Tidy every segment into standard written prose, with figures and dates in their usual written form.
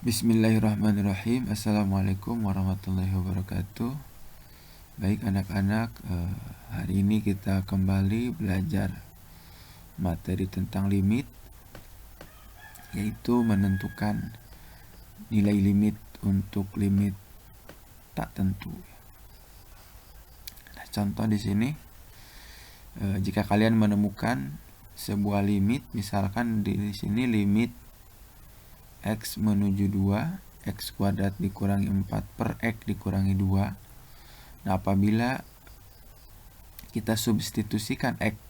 Bismillahirrahmanirrahim. Assalamualaikum warahmatullahi wabarakatuh. Baik anak-anak, hari ini kita kembali belajar materi tentang limit, yaitu menentukan nilai limit untuk limit tak tentu. Nah, contoh di sini, jika kalian menemukan sebuah limit, misalkan di sini limit x menuju 2, x kuadrat dikurangi 4 per x dikurangi 2. Nah, apabila kita substitusikan x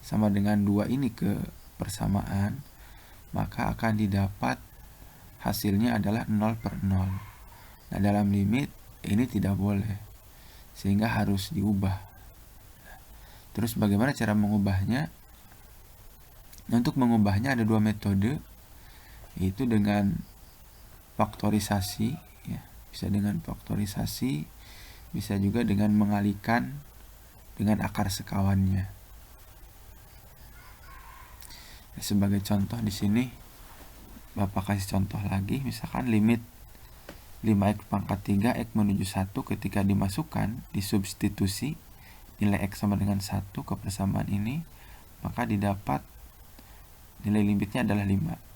sama dengan 2 ini ke persamaan, maka akan didapat hasilnya adalah 0 per 0. Nah, dalam limit ini tidak boleh, sehingga harus diubah. Terus bagaimana cara mengubahnya? Nah, untuk mengubahnya ada dua metode, yaitu dengan faktorisasi, ya, bisa dengan faktorisasi, bisa juga dengan mengalihkan dengan akar sekawannya. Sebagai contoh di sini Bapak kasih contoh lagi, misalkan limit 5x pangkat 3 x menuju 1 ketika dimasukkan, disubstitusi nilai x sama dengan 1 ke persamaan ini, maka didapat nilai limitnya adalah 5.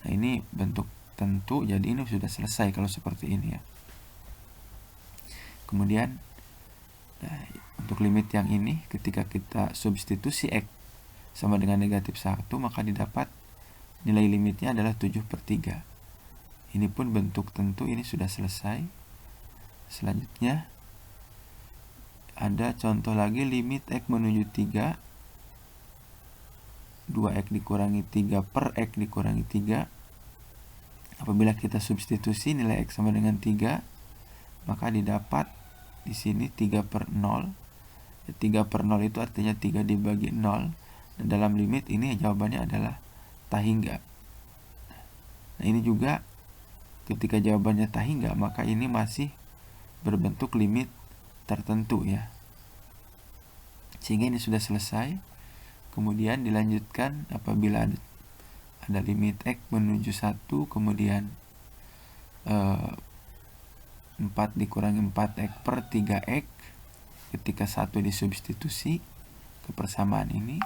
Nah, ini bentuk tentu, jadi ini sudah selesai kalau seperti ini ya. Kemudian untuk limit yang ini, ketika kita substitusi x sama dengan negatif 1, maka didapat nilai limitnya adalah 7 per 3. Ini pun bentuk tentu, ini sudah selesai. Selanjutnya ada contoh lagi, limit x menuju 3, 2x dikurangi 3 per x dikurangi 3. Apabila kita substitusi nilai x sama dengan 3, maka didapat di sini 3 per 0. 3 per 0 itu artinya 3 dibagi 0. Dan dalam limit ini jawabannya adalah tak hingga. Nah, ini juga ketika jawabannya tak hingga, maka ini masih berbentuk limit tertentu ya. Sehingga ini sudah selesai. Kemudian dilanjutkan apabila ada limit x menuju 1, kemudian 4 dikurangi 4x per 3x, ketika 1 disubstitusi ke persamaan ini,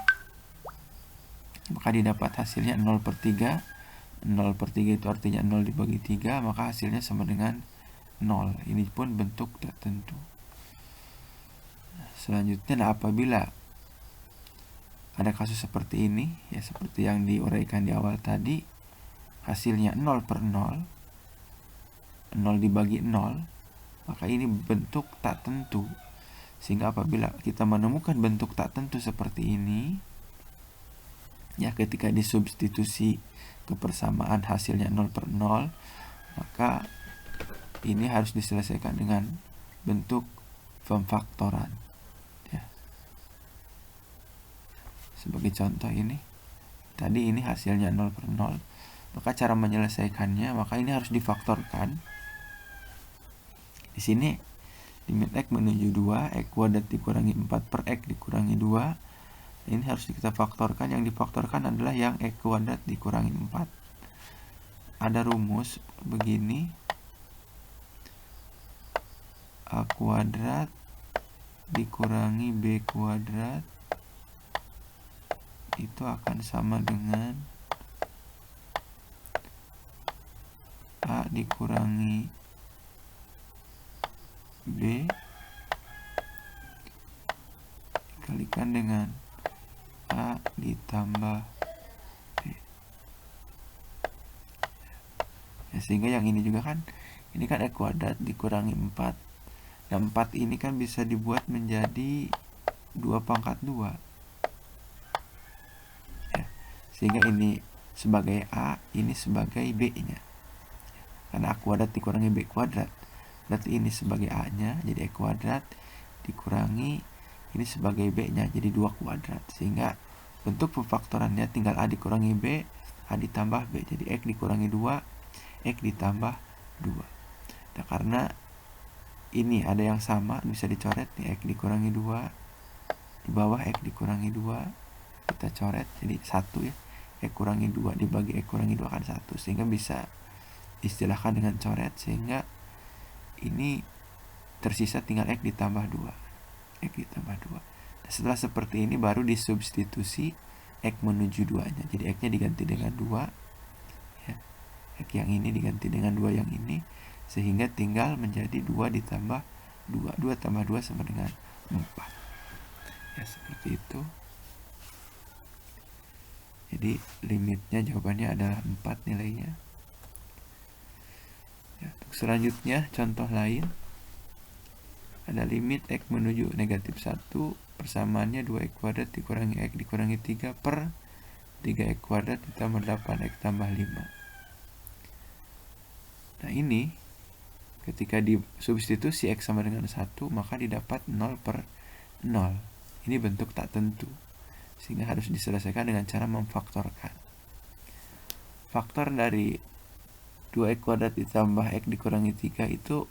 maka didapat hasilnya 0 per 3. 0 per 3 itu artinya 0 dibagi 3, maka hasilnya sama dengan 0. Ini pun bentuk tertentu. Selanjutnya, apabila ada kasus seperti ini, ya seperti yang diuraikan di awal tadi, hasilnya 0 per 0, 0 dibagi 0, maka ini bentuk tak tentu. Sehingga apabila kita menemukan bentuk tak tentu seperti ini, ya ketika disubstitusi ke persamaan hasilnya 0 per 0, maka ini harus diselesaikan dengan bentuk pemfaktoran ya. Sebagai contoh ini, tadi ini hasilnya 0 per 0, maka cara menyelesaikannya, maka ini harus difaktorkan. Di sini limit x menuju 2, x kuadrat dikurangi 4 per x dikurangi 2. Ini harus kita faktorkan. Yang difaktorkan adalah yang x kuadrat dikurangi 4. Ada rumus begini, a kuadrat dikurangi b kuadrat itu akan sama dengan a dikurangi b dikalikan dengan a ditambah b. Ya, sehingga yang ini juga kan, ini kan x kuadrat dikurangi 4. Dan 4 ini kan bisa dibuat menjadi 2 pangkat 2. Ya, sehingga ini sebagai a, ini sebagai b-nya. Karena a kuadrat dikurangi b kuadrat, berarti ini sebagai a-nya, jadi x kuadrat dikurangi ini sebagai b-nya, jadi 2 kuadrat. Sehingga bentuk pemfaktorannya tinggal a dikurangi b, a ditambah b. Jadi x dikurangi 2, x ditambah 2. Nah, karena ini ada yang sama, bisa dicoret nih, x dikurangi 2, di bawah x dikurangi 2, kita coret jadi 1 ya. X kurangi 2 dibagi X kurangi 2 kan 1, sehingga bisa istilahkan dengan coret, sehingga ini tersisa tinggal X ditambah 2. X ditambah 2. Nah, setelah seperti ini baru disubstitusi X menuju 2-nya. Jadi X-nya diganti dengan 2. Ya. X yang ini diganti dengan 2 yang ini. Sehingga tinggal menjadi 2 ditambah 2. 2 tambah 2 sama dengan 4. Ya, seperti itu. Jadi limitnya jawabannya adalah 4 nilainya. Ya, untuk selanjutnya contoh lain. Ada limit X menuju negatif 1, persamaannya 2X kuadrat dikurangi X dikurangi 3 per 3X kuadrat ditambah 8X tambah 5. Nah ini ketika disubstitusi X sama dengan 1, maka didapat 0 per 0. Ini bentuk tak tentu, sehingga harus diselesaikan dengan cara memfaktorkan. Faktor dari 2X kuadrat ditambah X dikurangi 3 itu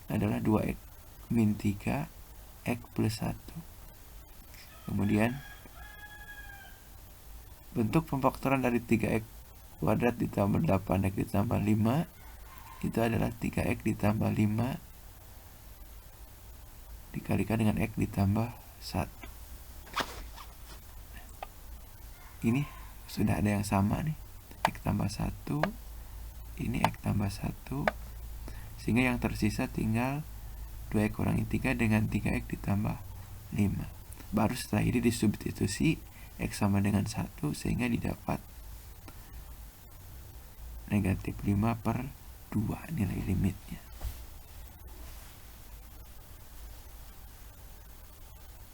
adalah 2X min 3 X plus 1. Kemudian bentuk pemfaktoran dari 3X kuadrat ditambah 8X ditambah 5 itu adalah 3X ditambah 5 dikalikan dengan X ditambah 1. Ini sudah ada yang sama nih, X tambah 1, ini X tambah 1, sehingga yang tersisa tinggal 2X kurangi 3 dengan 3X ditambah 5. Baru setelah ini disubstitusi X sama dengan 1, sehingga didapat negatif 5 per 2 nilai limitnya.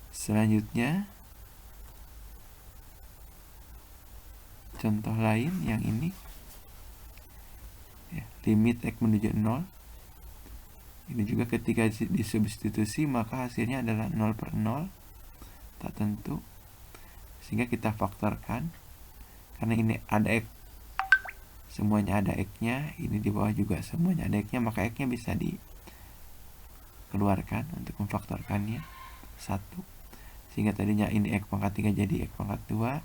Selanjutnya contoh lain yang ini ya, limit X menuju 0. Ini juga ketika disubstitusi maka hasilnya adalah 0 per 0, tak tentu, sehingga kita faktorkan. Karena ini ada X, semuanya ada X-nya, ini di bawah juga semuanya ada X-nya, maka X-nya bisa dikeluarkan untuk memfaktorkannya 1. Sehingga tadinya ini X pangkat 3 jadi X pangkat 2,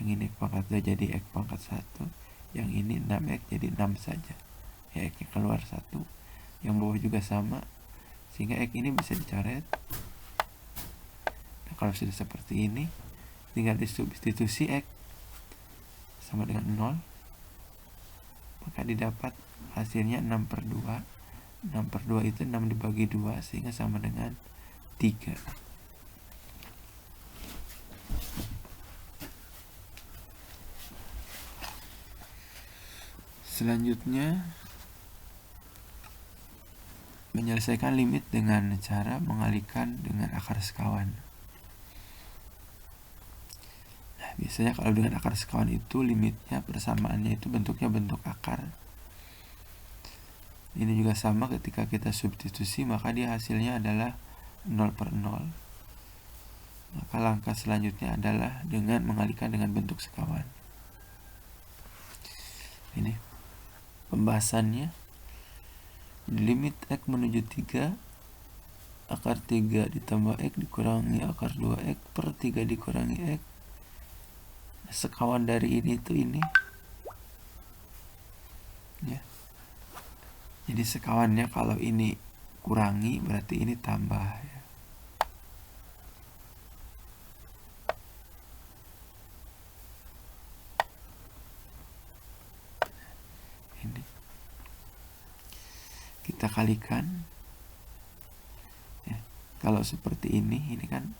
yang ini X pangkat 2 jadi X pangkat 1, yang ini 6X jadi 6 saja. Ya, X-nya keluar 1. Yang bawah juga sama, sehingga X ini bisa dicoret. Nah, kalau sudah seperti ini tinggal disubstitusi X sama dengan 0, maka didapat hasilnya 6 per 2. 6 per 2 itu 6 dibagi 2, sehingga sama dengan 3. Selanjutnya menyelesaikan limit dengan cara mengalihkan dengan akar sekawan. Nah, biasanya kalau dengan akar sekawan itu limitnya persamaannya itu bentuknya bentuk akar. Ini juga sama, ketika kita substitusi maka dia hasilnya adalah 0 per 0. Maka langkah selanjutnya adalah dengan mengalihkan dengan bentuk sekawan. Ini pembahasannya. Limit X menuju 3, akar 3 ditambah X dikurangi akar 2X per 3 dikurangi X. Sekawan dari ini itu ini. Ya. Jadi sekawannya kalau ini kurangi berarti ini tambah ya. Ini kita kalikan ya. Kalau seperti ini kan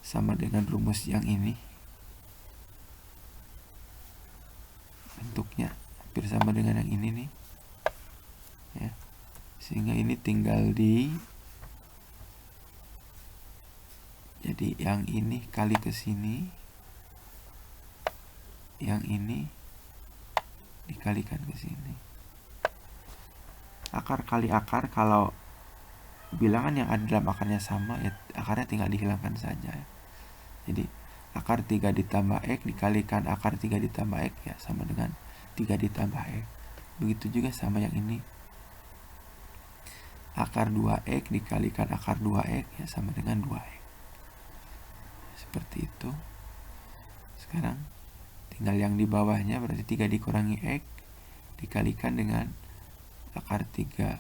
sama dengan rumus yang ini, bentuknya hampir sama dengan yang ini nih ya, sehingga ini tinggal jadi yang ini kali ke sini, yang ini dikalikan ke sini. Akar kali akar, kalau bilangan yang ada dalam akarnya sama ya akarnya tinggal dihilangkan saja ya. Jadi akar 3 ditambah X dikalikan akar 3 ditambah X ya sama dengan 3 ditambah X. Begitu juga sama yang ini, akar 2X dikalikan akar 2X ya sama dengan 2X. Seperti itu. Sekarang tinggal yang di bawahnya berarti 3 dikurangi X dikalikan dengan akar 3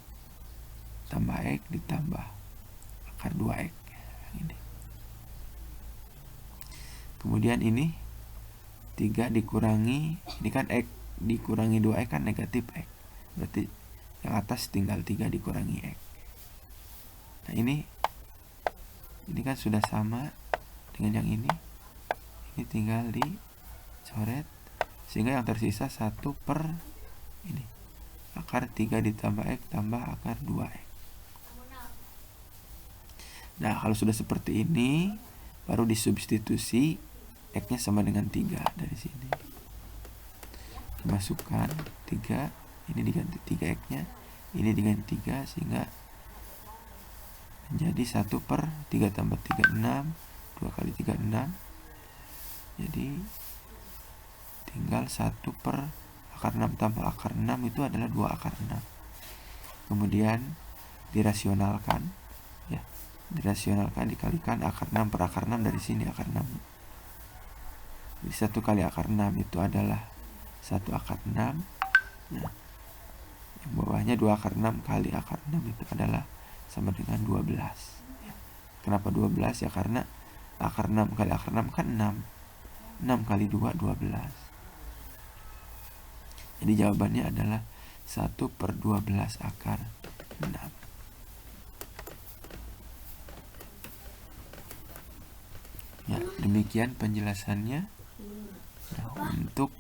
tambah X ditambah akar 2X. Ini. Kemudian ini 3 dikurangi, ini kan X dikurangi 2X kan negatif X. Berarti yang atas tinggal 3 dikurangi X. Nah ini kan sudah sama dengan yang ini. Ini tinggal dicoret, sehingga yang tersisa 1 per ini akar 3 ditambah X tambah akar 2X. Nah kalau sudah seperti ini, baru disubstitusi X nya sama dengan 3 dari sini. Dimasukkan 3, ini diganti 3 X nya, ini diganti 3, sehingga menjadi 1 per 3 tambah 3 6, 2 kali 3 6. Jadi tinggal 1 per akar 6 tambah akar 6 itu adalah 2 akar 6. Kemudian dirasionalkan, ya, dirasionalkan dikalikan akar 6 per akar 6 dari sini akar 6. Jadi 1 kali akar 6 itu adalah 1 akar 6. Nah, yang bawahnya 2 akar 6 kali akar 6 itu adalah sama dengan 12. Ya. Kenapa 12? Ya karena akar 6 kali akar 6 kan 6. 6 kali 2, 12. Jadi jawabannya adalah 1 per 12 akar 6. Ya, demikian penjelasannya. Nah, untuk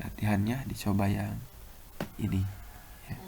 latihannya dicoba yang ini. Ya.